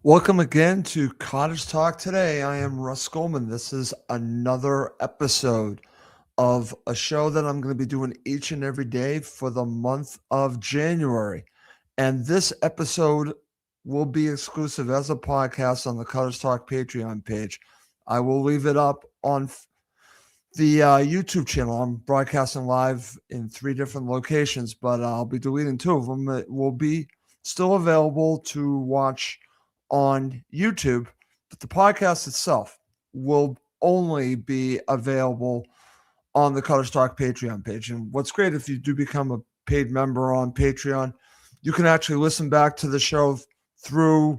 Welcome again to Cottage Talk today. I am Russ Goldman. This is another episode of a show that I'm going to be doing each and every day for the month of January. And this episode will be exclusive as a podcast on the Cottage Talk Patreon page. I will leave it up on the YouTube channel. I'm broadcasting live in three different locations, but I'll be deleting two of them. It will be still available to watch on YouTube, but the podcast itself will only be available on the Cottage Talk Patreon page. And what's great, if you do become a paid member on Patreon, you can actually listen back to the show through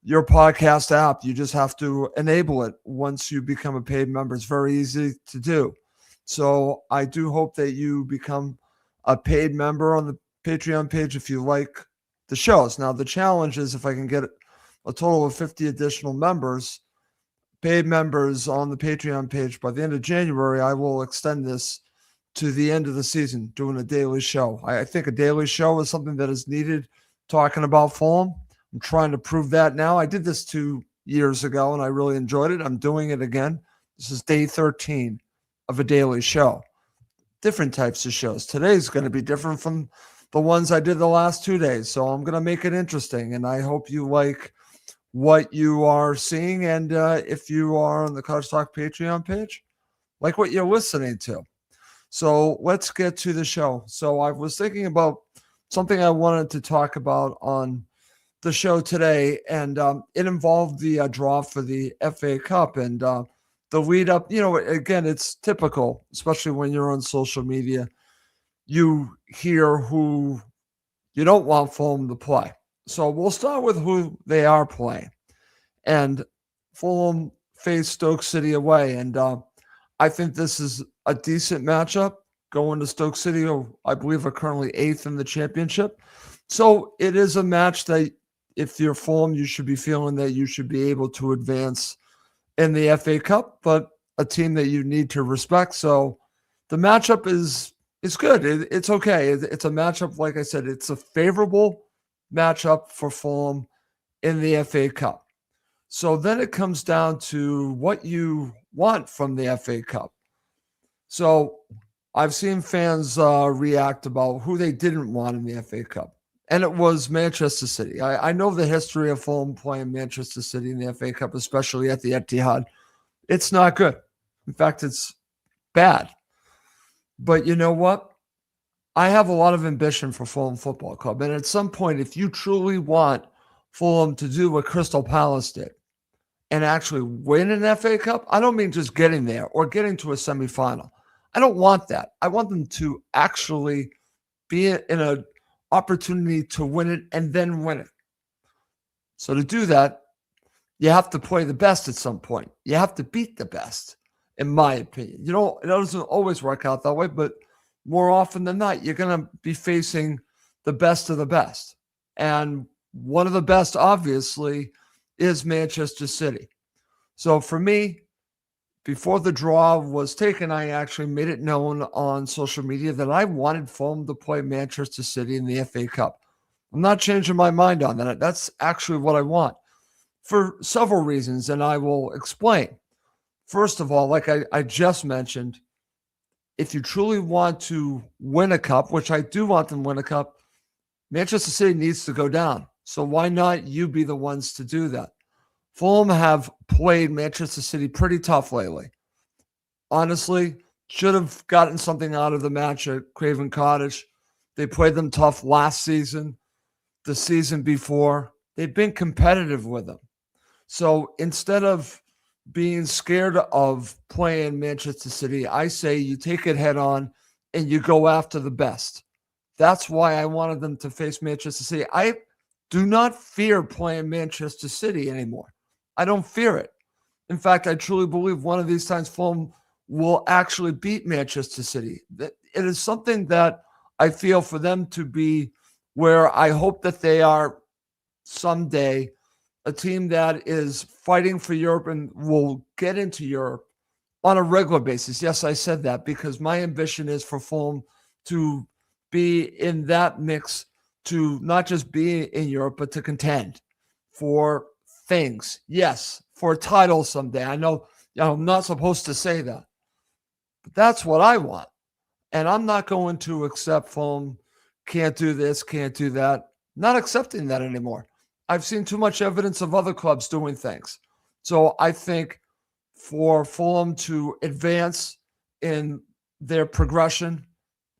your podcast app. You just have to enable it once you become a paid member. It's very easy to do. So I do hope that you become a paid member on the Patreon page if you like the shows. Now, the challenge is if I can get a total of 50 additional members, paid members on the Patreon page by the end of January, I will extend this to the end of the season, doing a daily show. I think a daily show is something that is needed talking about Fulham. I'm trying to prove that now. I did this 2 years ago and I really enjoyed it. I'm doing it again. This is day 13 of a daily show. Different types of shows. Today's going to be different from the ones I did the last 2 days. So I'm going to make it interesting. And I hope you like what you are seeing. And if you are on the Cottage Talk Patreon page, like what you're listening to. So let's get to the show. So I was thinking about something I wanted to talk about on the show today, and it involved the draw for the FA Cup and the lead up. You know, again, it's typical, especially when you're on social media. You hear who you don't want Fulham to play. So we'll start with who they are playing. And Fulham faced Stoke City away. And I think this is a decent matchup going to Stoke City, who I believe are currently 8th in the championship. So it is a match that if you're Fulham, you should be feeling that you should be able to advance in the FA Cup, but a team that you need to respect. So the matchup is good. It's okay. It's a matchup, like I said, it's a favorable matchup for Fulham in the FA Cup. So then it comes down to what you want from the FA Cup. So I've seen fans react about who they didn't want in the FA Cup, and it was Manchester City. I know the history of Fulham playing Manchester City in the FA Cup, especially at the Etihad. It's not good. In fact, it's bad. But you know what? I have a lot of ambition for Fulham Football Club. And at some point, if you truly want Fulham to do what Crystal Palace did and actually win an FA Cup, I don't mean just getting there or getting to a semifinal. I don't want that. I want them to actually be in an opportunity to win it and then win it. So to do that, you have to play the best at some point. You have to beat the best, in my opinion. You know, it doesn't always work out that way, but more often than not, you're going to be facing the best of the best. And one of the best, obviously, is Manchester City. So for me, before the draw was taken, I actually made it known on social media that I wanted Fulham to play Manchester City in the FA Cup. I'm not changing my mind on that. That's actually what I want for several reasons, and I will explain. First of all, like I just mentioned, if you truly want to win a cup, which I do want them to win a cup, Manchester City needs to go down. So why not you be the ones to do that? Fulham have played Manchester City pretty tough lately. Honestly, should have gotten something out of the match at Craven Cottage. They played them tough last season, the season before. They've been competitive with them. So instead of being scared of playing Manchester City, I say you take it head on and you go after the best. That's why I wanted them to face Manchester City. I do not fear playing Manchester City anymore. I don't fear it. In fact, I truly believe one of these times Fulham will actually beat Manchester City. It is something that I feel for them to be where I hope that they are someday a team that is fighting for Europe and will get into Europe on a regular basis. Yes, I said that because my ambition is for Fulham to be in that mix, to not just be in Europe, but to contend for things. Yes, for a title someday. I know, I'm not supposed to say that, but that's what I want. And I'm not going to accept Fulham can't do this, can't do that. Not accepting that anymore. I've seen too much evidence of other clubs doing things. So I think for Fulham to advance in their progression,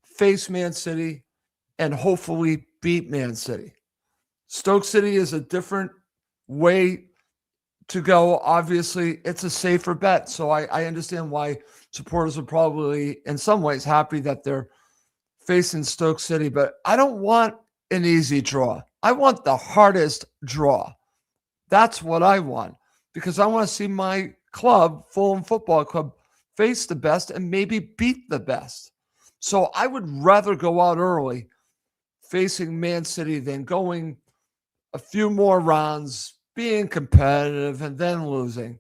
face Man City, and hopefully beat Man City. Stoke City is a different way to go. Obviously, it's a safer bet. So I understand why supporters are probably, in some ways, happy that they're facing Stoke City, but I don't want an easy draw. I want the hardest draw. That's what I want because I want to see my club, Fulham Football Club, face the best and maybe beat the best. So I would rather go out early facing Man City than going a few more rounds, being competitive, and then losing.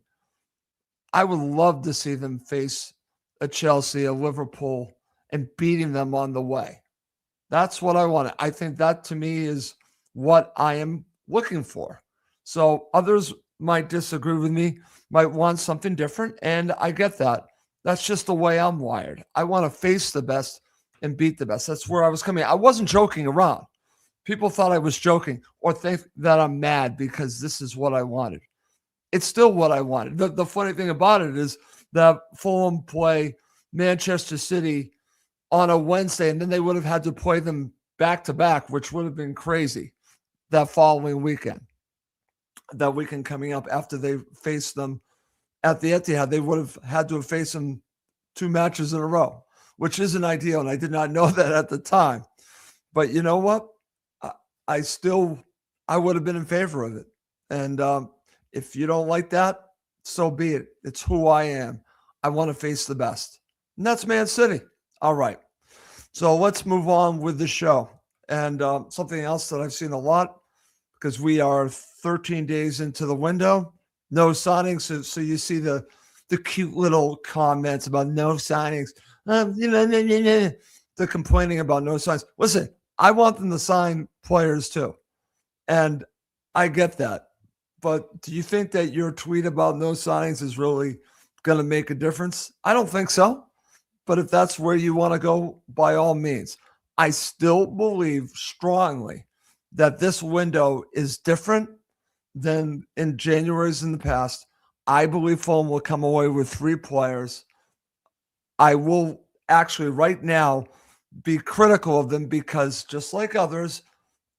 I would love to see them face a Chelsea, a Liverpool, and beating them on the way. That's what I want. I think that to me is what I am looking for. So others might disagree with me, might want something different, and I get that. That's just the way I'm wired. I want to face the best and beat the best. That's where I was coming. I wasn't joking around. People thought I was joking or think that I'm mad because this is what I wanted. It's still what I wanted. The funny thing about it is that Fulham play Manchester City on a Wednesday, and then they would have had to play them back to back, which would have been crazy that following weekend. That weekend coming up after they faced them at the Etihad, they would have had to have faced them 2 matches in a row, which isn't ideal. And I did not know that at the time. But you know what? I would have been in favor of it. And if you don't like that, so be it. It's who I am. I want to face the best. And that's Man City. All right. So let's move on with the show. And something else that I've seen a lot, because we are 13 days into the window, no signings. So you see the cute little comments about no signings. They're complaining about no signs. Listen, I want them to sign players too. And I get that. But do you think that your tweet about no signings is really going to make a difference? I don't think so. But if that's where you want to go, by all means. I still believe strongly that this window is different than in January's in the past. I believe Fulham will come away with 3 players. I will actually right now be critical of them because just like others,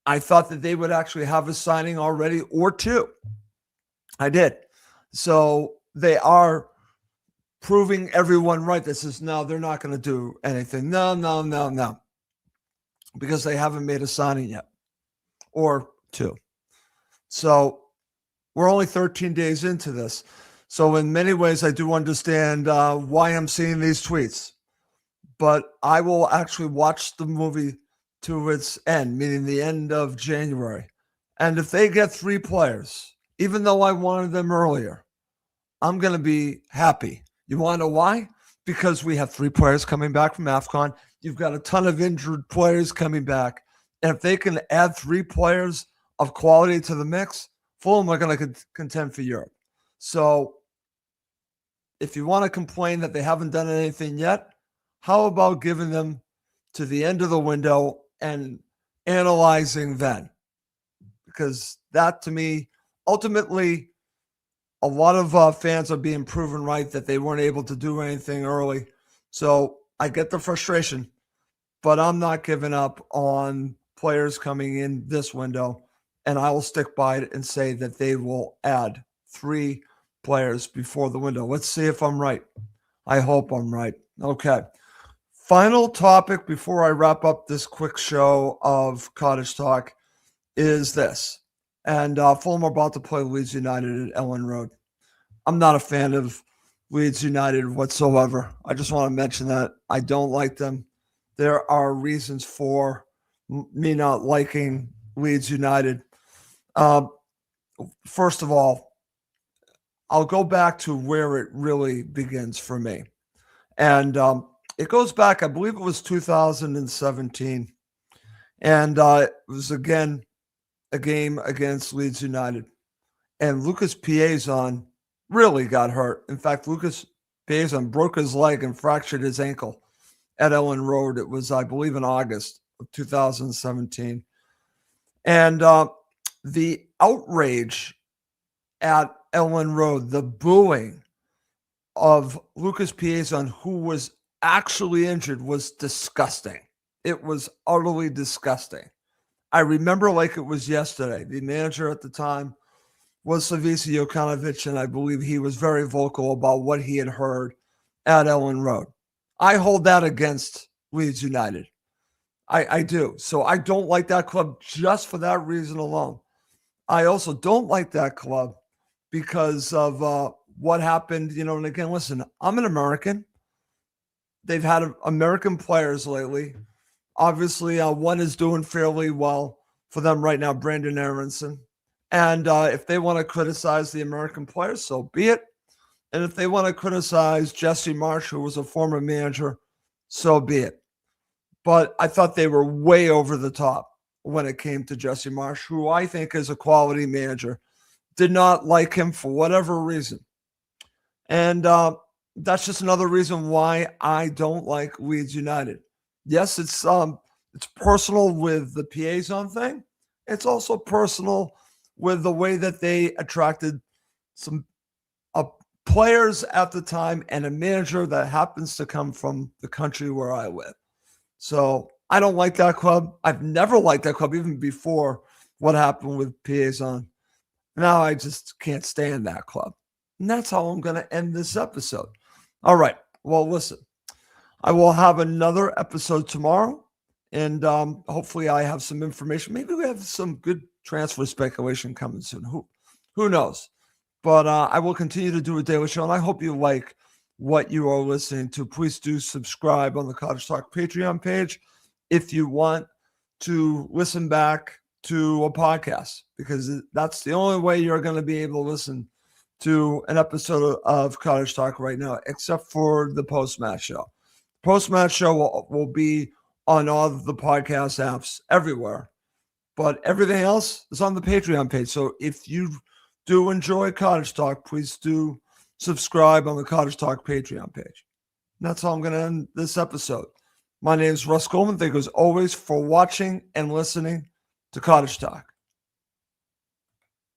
I thought that they would actually have a signing already or 2. I did. So they are proving everyone right. This is no, they're not going to do anything. No. Because they haven't made a signing yet or 2. So we're only 13 days into this. So in many ways, I do understand why I'm seeing these tweets. But I will actually watch the movie to its end, meaning the end of January. And if they get 3 players, even though I wanted them earlier, I'm going to be happy. You want to know why? Because we have 3 players coming back from AFCON. You've got a ton of injured players coming back. And if they can add 3 players of quality to the mix, Fulham are going to contend for Europe. So if you want to complain that they haven't done anything yet, how about giving them to the end of the window and analyzing then? Because that, to me, ultimately, a lot of fans are being proven right that they weren't able to do anything early. So I get the frustration, but I'm not giving up on players coming in this window. And I will stick by it and say that they will add 3 players before the window. Let's see if I'm right. I hope I'm right. Okay. Final topic before I wrap up this quick show of Cottage Talk is this. And Fulham are about to play Leeds United at Ellen Road. I'm not a fan of Leeds United whatsoever. I just want to mention that. I don't like them. There are reasons for me not liking Leeds United. First of all, I'll go back to where it really begins for me. And it goes back, I believe it was 2017. And it was, again, a game against Leeds United. and Lucas Piazon really got hurt. In fact, Lucas Piazon broke his leg and fractured his ankle at Ellen Road. It was, I believe, in August of 2017. And the outrage at Ellen Road, the booing of Lucas Piazon, who was actually injured, was disgusting. It was utterly disgusting. I remember like it was yesterday. The manager at the time was Savisa Jokanovic, and I believe he was very vocal about what he had heard at Ellen Road. I hold that against Leeds United. I do. So I don't like that club just for that reason alone. I also don't like that club because of what happened, and again, listen, I'm an American. They've had American players lately. Obviously, one is doing fairly well for them right now, Brandon Aronson. And if they want to criticize the American players, so be it. And if they want to criticize Jesse Marsch, who was a former manager, so be it. But I thought they were way over the top when it came to Jesse Marsch, who I think is a quality manager. Did not like him for whatever reason. And that's just another reason why I don't like Leeds United. Yes, it's personal with the Piazon thing. It's also personal with the way that they attracted some players at the time and a manager that happens to come from the country where I live. So I don't like that club. I've never liked that club, even before what happened with Piazon. Now I just can't stand that club. And that's how I'm going to end this episode. All right. Well, listen, I will have another episode tomorrow. And hopefully I have some information. Maybe we have some good transfer speculation coming soon. Who knows? But I will continue to do a daily show. And I hope you like what you are listening to. Please do subscribe on the Cottage Talk Patreon page if you want to listen back to a podcast, because that's the only way you're going to be able to listen to an episode of Cottage Talk right now, except for the post-match show. Post-match show will be on all of the podcast apps everywhere, but everything else is on the Patreon page. So if you do enjoy Cottage Talk, please do subscribe on the Cottage Talk Patreon page. And that's how I'm going to end this episode. My name is Russ Goldman. Thank you as always for watching and listening to Cottage Talk.